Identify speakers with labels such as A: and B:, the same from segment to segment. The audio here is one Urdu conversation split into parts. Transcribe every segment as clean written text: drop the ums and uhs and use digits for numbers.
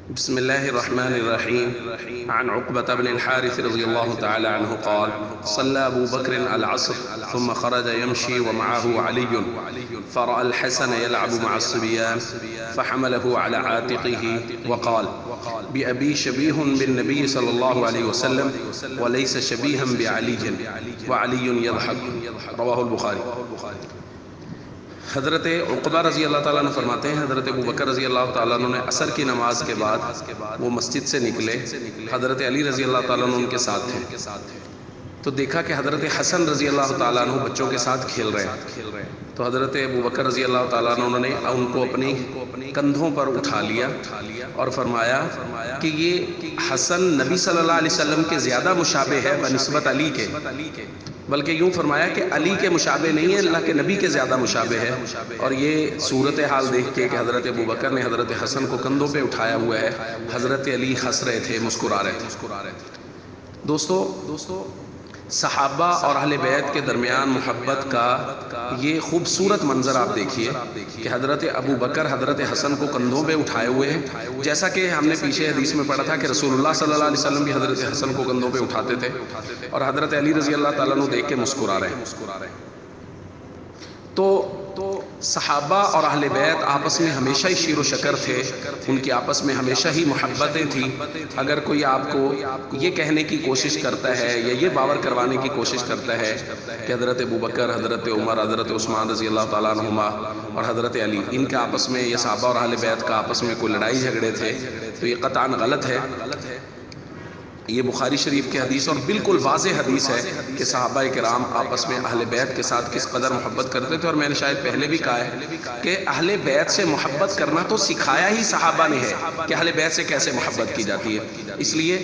A: بسم الله الرحمن الرحيم. عن عقبة بن الحارث رضي الله تعالى عنه قال: صلى أبو بكر العصر ثم خرج يمشي ومعه علي فرأى الحسن يلعب مع الصبيان فحمله على عاتقه وقال: بأبي شبيه بالنبي صلى الله عليه وسلم وليس شبيها بعلي وعلي يضحك. رواه البخاري. حضرت عقبہ رضی اللہ تعالیٰ عنہ فرماتے ہیں حضرت ابو بکر رضی اللہ تعالیٰ عنہ نے عصر کی نماز کے بعد وہ مسجد سے نکلے، حضرت علی رضی اللہ تعالیٰ عنہ ان کے ساتھ تھے، تو دیکھا کہ حضرت حسن رضی اللہ تعالیٰ عنہ بچوں کے ساتھ کھیل رہے ہیں، تو حضرت ابو بکر رضی اللہ تعالیٰ عنہ نے ان کو اپنی کندھوں پر اٹھا لیا اور فرمایا کہ یہ حسن نبی صلی اللہ علیہ وسلم کے زیادہ مشابہ ہے بنسبت علی کے، بلکہ یوں فرمایا کہ علی کے مشابہ نہیں ہے، اللہ کے نبی کے زیادہ مشابہ ہے۔ اور یہ صورتحال دیکھ کے کہ حضرت ابو بکر نے حضرت حسن کو کندھوں پہ اٹھایا ہوا ہے، حضرت علی ہنس رہے تھے، مسکرا رہے تھے۔ دوستو، صحابہ اور اہل بیت کے درمیان محبت کا یہ خوبصورت منظر آپ دیکھیے کہ حضرت ابو بکر حضرت حسن کو کندھوں پہ اٹھائے ہوئے ہیں، جیسا کہ ہم نے پیچھے حدیث میں پڑھا تھا کہ رسول اللہ صلی اللہ علیہ وسلم بھی حضرت حسن کو کندھوں پہ اٹھاتے تھے، اور حضرت علی رضی اللہ تعالیٰ عنہ دیکھ کے مسکرا رہے ہیں۔ تو صحابہ اور اہل بیت آپس میں ہمیشہ ہی شیر و شکر تھے، ان کی آپس میں ہمیشہ ہی محبتیں تھیں۔ اگر کوئی آپ کو یہ کہنے کی کوشش کرتا ہے یا یہ باور کروانے کی کوشش کرتا ہے کہ حضرت ابو بکر، حضرت عمر، حضرت عثمان رضی اللہ تعالیٰ عنہما اور حضرت علی ان کے آپس میں، یہ صحابہ اور اہل بیت کا آپس میں کوئی لڑائی جھگڑے تھے، تو یہ قطعاً غلط ہے۔ یہ بخاری شریف کی حدیث اور بالکل واضح حدیث ہے کہ صحابہ کرام آپس میں اہل بیت کے ساتھ کس قدر محبت کرتے تھے، اور میں نے شاید پہلے بھی کہا ہے کہ اہل بیت سے محبت کرنا تو سکھایا ہی صحابہ نے ہے کہ اہل بیت سے کیسے محبت کی جاتی ہے۔ اس لیے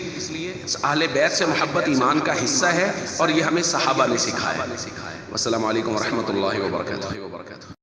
A: اہل بیت سے محبت ایمان کا حصہ ہے، اور یہ ہمیں صحابہ نے سکھایا ہے۔ والسلام علیکم ورحمۃ اللہ وبرکاتہ۔